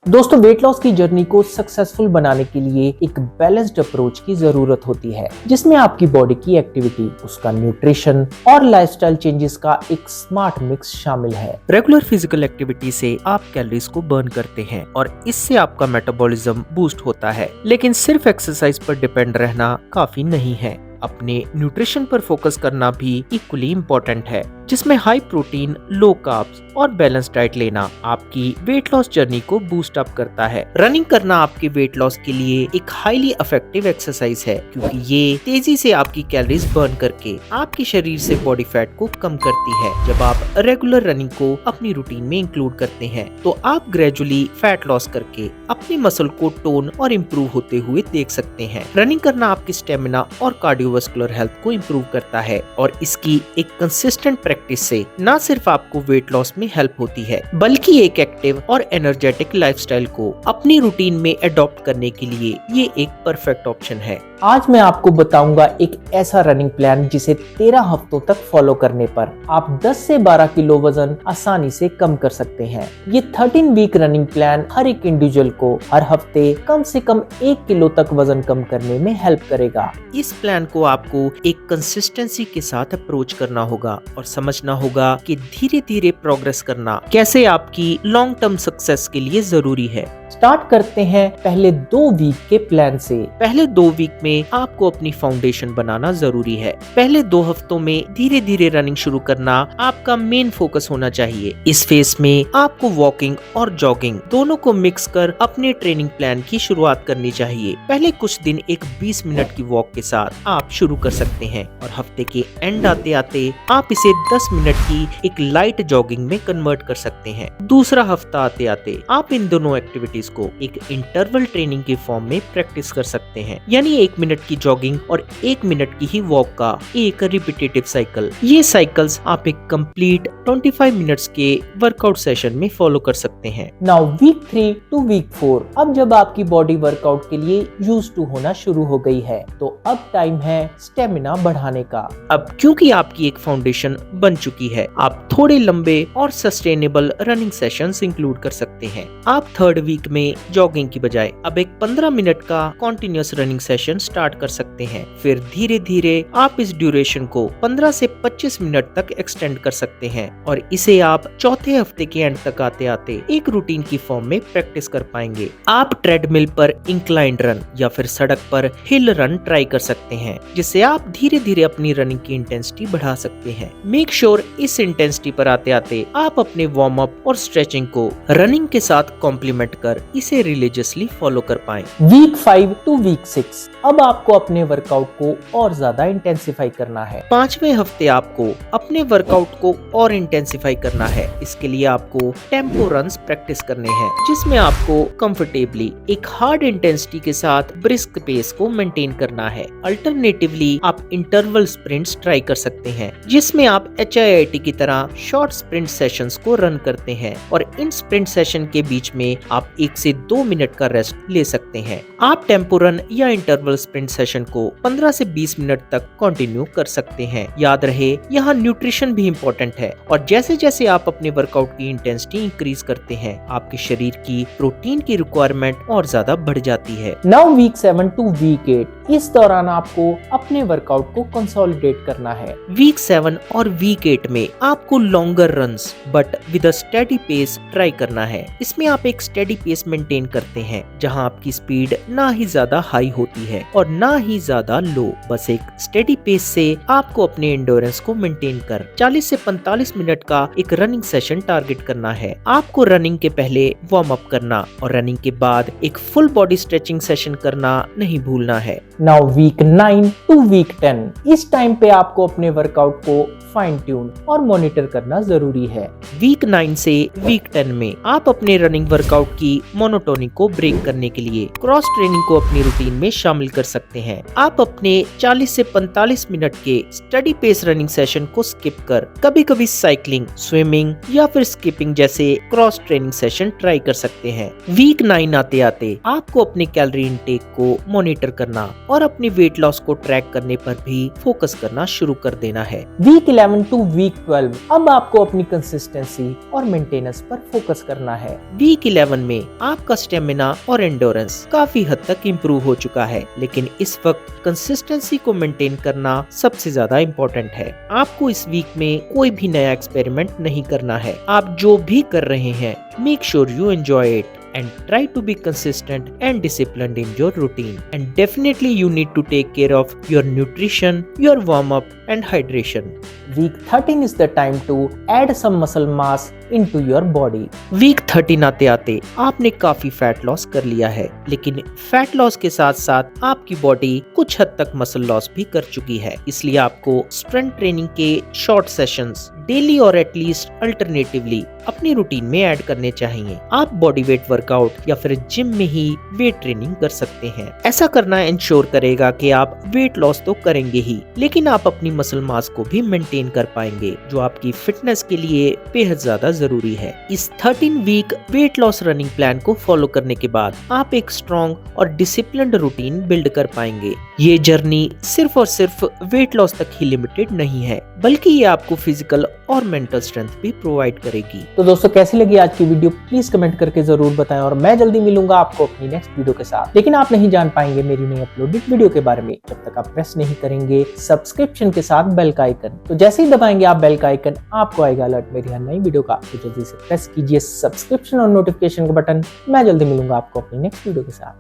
दोस्तों, weight loss की journey को सक्सेसफुल बनाने के लिए एक बैलेंस्ड अप्रोच की जरूरत होती है, जिसमें आपकी बॉडी की एक्टिविटी, उसका न्यूट्रिशन और लाइफस्टाइल चेंजेस का एक स्मार्ट मिक्स शामिल है। रेगुलर फिजिकल एक्टिविटी से आप कैलोरीज को बर्न करते हैं और इससे आपका मेटाबॉलिज्म बूस्ट होता है, लेकिन सिर्फ एक्सरसाइज पर डिपेंड रहना काफी नहीं है। अपने न्यूट्रिशन पर फोकस करना भी इक्वली इम्पोर्टेंट है, जिसमें हाई प्रोटीन, लो कार्ब्स और बैलेंस डाइट लेना आपकी वेट लॉस जर्नी को बूस्ट अप करता है। रनिंग करना आपके वेट लॉस के लिए एक हाईली इफेक्टिव एक्सरसाइज है, क्योंकि ये तेजी से आपकी कैलोरीज बर्न करके आपके शरीर से बॉडी फैट को कम करती है। जब आप रेगुलर रनिंग को अपनी रूटीन में इंक्लूड करते हैं, तो आप ग्रेजुअली फैट लॉस करके अपनी मसल को टोन और इम्प्रूव होते हुए देख सकते हैं। रनिंग करना आपकी स्टेमिना और कार्डियोवास्कुलर हेल्थ को इम्प्रूव करता है, और इसकी एक कंसिस्टेंट प्रैक्टिस से न सिर्फ आपको वेट लॉस में हेल्प होती है, बल्कि एक एक्टिव और एनर्जेटिक लाइफस्टाइल को अपनी रूटीन में अडॉप्ट करने के लिए ये एक परफेक्ट ऑप्शन है। आज मैं आपको बताऊंगा एक ऐसा रनिंग प्लान जिसे 13 हफ्तों तक फॉलो करने पर आप 10 से 12 किलो वजन आसानी से कम कर सकते हैं। ये 13 वीक रनिंग प्लान हर एक इंडिविजुअल को हर हफ्ते कम से कम 1 किलो तक वजन कम करने में हेल्प करेगा। इस प्लान को आपको एक कंसिस्टेंसी के साथ अप्रोच करना होगा और समझना होगा कि धीरे धीरे प्रोग्रेस करना कैसे आपकी लॉन्ग टर्म सक्सेस के लिए जरूरी है। स्टार्ट करते हैं पहले 2 वीक के प्लान से। पहले 2 वीक में आपको अपनी फाउंडेशन बनाना जरूरी है। पहले 2 हफ्तों में धीरे धीरे रनिंग शुरू करना आपका मेन फोकस होना चाहिए। इस फेज में आपको वॉकिंग और जॉगिंग दोनों को मिक्स कर अपने ट्रेनिंग प्लान की शुरुआत करनी चाहिए। पहले कुछ दिन एक 20 मिनट की वॉक के साथ आप शुरू कर सकते हैं, और हफ्ते के एंड आते आते आप इसे 10 मिनट की एक लाइट जॉगिंग में कन्वर्ट कर सकते हैं। दूसरा हफ्ता आते आते आप इन दोनों एक्टिविटीज को एक इंटरवल ट्रेनिंग के फॉर्म में प्रैक्टिस कर सकते हैं, यानी 1 मिनट की जॉगिंग और 1 मिनट की ही वॉक का एक रिपीटेटिव साइकिल। ये साइकिल्स आप एक कंप्लीट 25 मिनट्स के वर्कआउट सेशन में फॉलो कर सकते हैं। नाउ वीक 3 टू वीक 4, अब जब आपकी बॉडी वर्कआउट के लिए यूज्ड टू होना शुरू हो गई है, तो अब टाइम है स्टेमिना बढ़ाने का। अब क्योंकि आपकी एक फाउंडेशन बन चुकी है, आप थोड़े लंबे और सस्टेनेबल रनिंग सेशंस इंक्लूड कर सकते हैं। आप 3rd वीक में जॉगिंग की बजाय अब एक 15 मिनट का कॉन्टिन्यूअस रनिंग सेशन स्टार्ट कर सकते हैं। फिर धीरे धीरे आप इस ड्यूरेशन को 15 से 25 मिनट तक एक्सटेंड कर सकते हैं, और इसे आप चौथे हफ्ते के एंड तक आते आते एक रूटीन की फॉर्म में प्रैक्टिस कर पाएंगे। आप ट्रेडमिल पर इंक्लाइंड रन या फिर सड़क पर हिल रन ट्राई कर सकते हैं, जिससे आप धीरे धीरे अपनी रनिंग की इंटेंसिटी बढ़ा सकते हैं। मेक श्योर इस इंटेंसिटी पर आते आते आप अपने वार्म अप और स्ट्रेचिंग को रनिंग के साथ कॉम्प्लीमेंट कर इसे रिलीजियसली फॉलो कर पाएं। वीक 5 टू वीक 6, अब आपको अपने वर्कआउट को और ज्यादा इंटेंसिफाई करना है। 5वें हफ्ते आपको अपने वर्कआउट को और इंटेंसिफाई करना है। इसके लिए आपको टेम्पो रन्स प्रैक्टिस करने हैं, जिसमें आपको कंफर्टेबली एक हार्ड इंटेंसिटी के साथ ब्रिस्क पेस को मेंटेन करना है। अल्टरनेटिवली आप इंटरवल स्प्रिंट्स ट्राई कर सकते हैं, जिसमें आप HIIT की तरह शॉर्ट स्प्रिंट सेशंस को रन करते हैं, और इन स्प्रिंट सेशन के बीच में आप 1 से 2 मिनट का रेस्ट ले सकते हैं। आप टेम्पो रन या इंटरवल स्प्रिंट सेशन को 15 से 20 मिनट तक कंटिन्यू कर सकते हैं। याद रहे, यहाँ न्यूट्रिशन भी इम्पोर्टेंट है, और जैसे जैसे आप अपने वर्कआउट की इंटेंसिटी इंक्रीज करते हैं, आपके शरीर की प्रोटीन की रिक्वायरमेंट और ज्यादा बढ़ जाती है। नाउ वीक 7 टू वीक 8, इस दौरान आपको अपने वर्कआउट को कंसोलिडेट करना है। वीक 7 और वीक 8 में आपको longer runs but with a steady pace try करना है। इसमें आप एक स्टेडी पेस मेंटेन करते हैं, जहां आपकी स्पीड ना ही ज्यादा हाई होती है और ना ही ज्यादा लो। बस एक स्टेडी पेस से आपको अपने एंडोरेंस को मेंटेन कर 40 से 45 मिनट का एक रनिंग सेशन टारगेट करना है। आपको रनिंग के पहले वार्म अप करना और रनिंग के बाद एक फुल बॉडी स्ट्रेचिंग सेशन करना नहीं भूलना है। नाउ वीक 9 टू वीक 10, इस टाइम पे आपको अपने वर्कआउट को फाइन ट्यून और मॉनिटर करना जरूरी है। वीक 9 से वीक 10 में आप अपने रनिंग वर्कआउट की मोनोटोनी को ब्रेक करने के लिए क्रॉस ट्रेनिंग को अपनी रूटीन में शामिल कर सकते हैं। आप अपने 40 से 45 मिनट के स्टडी पेस रनिंग सेशन को स्किप कर कभी कभी साइकिलिंग, स्विमिंग या फिर स्किपिंग जैसे क्रॉस ट्रेनिंग सेशन ट्राई कर सकते हैं। वीक 9 आते आते आपको अपने कैलोरी इनटेक को मॉनिटर करना और अपनी वेट लॉस को ट्रैक करने पर भी फोकस करना शुरू कर देना है। वीक 11 टू वीक 12, अब आपको अपनी कंसिस्टेंसी कंसिस्टेंसी और मेंटेनेंस पर फोकस करना है। वीक 11 में आपका स्टेमिना और एंडोरेंस काफी हद तक इम्प्रूव हो चुका है, लेकिन इस वक्त कंसिस्टेंसी को मेंटेन करना सबसे ज्यादा इम्पोर्टेंट है। आपको इस वीक में कोई भी नया एक्सपेरिमेंट नहीं करना है। आप जो भी कर रहे हैं, make sure you enjoy it and try to be consistent and disciplined in your routine. And definitely you need to take care of your nutrition, your warm up and hydration. Week 13 is the time to add some muscle mass into your body. Week 13 आते आते आपने काफी fat loss कर लिया है, लेकिन fat loss के साथ साथ आपकी बॉडी कुछ हद तक मसल लॉस भी कर चुकी है। इसलिए आपको स्ट्रेंथ ट्रेनिंग के शॉर्ट सेशंस डेली और एटलीस्ट अल्टरनेटिवली अपनी रूटीन में ऐड करने चाहिए। आप बॉडी वेट वर्कआउट या फिर जिम में ही वेट ट्रेनिंग कर सकते हैं। ऐसा करना इंश्योर करेगा कि आप वेट लॉस तो करेंगे ही, लेकिन आप अपनी मसल मास को भी मेंटेन कर पाएंगे, जो आपकी फिटनेस के लिए बेहद ज्यादा जरूरी है। इस 13 week weight loss running plan को फॉलो करने के बाद आप एक स्ट्रॉन्ग और डिसिप्लिन्ड रूटीन बिल्ड कर पाएंगे। ये जर्नी सिर्फ और सिर्फ वेट लॉस तक ही लिमिटेड नहीं है, बल्कि ये आपको फिजिकल और मेंटल स्ट्रेंथ भी प्रोवाइड करेगी। तो दोस्तों, कैसी लगी आज की वीडियो प्लीज कमेंट करके जरूर बताएं और मैं जल्दी मिलूंगा आपको अपनी नेक्स्ट वीडियो के साथ। लेकिन आप नहीं जान पाएंगे मेरी नई अपलोडेड वीडियो के बारे में जब तक आप प्रेस नहीं करेंगे सब्सक्रिप्शन के साथ बेल का आइकन। तो जैसे ही दबाएंगे आप बेल का आइकन, आपको आएगा अलर्ट मेरी हर नई वीडियो का। तो जल्दी से प्रेस कीजिए सब्सक्रिप्शन और नोटिफिकेशन का बटन। मैं जल्दी मिलूंगा आपको अपनी नेक्स्ट वीडियो के साथ।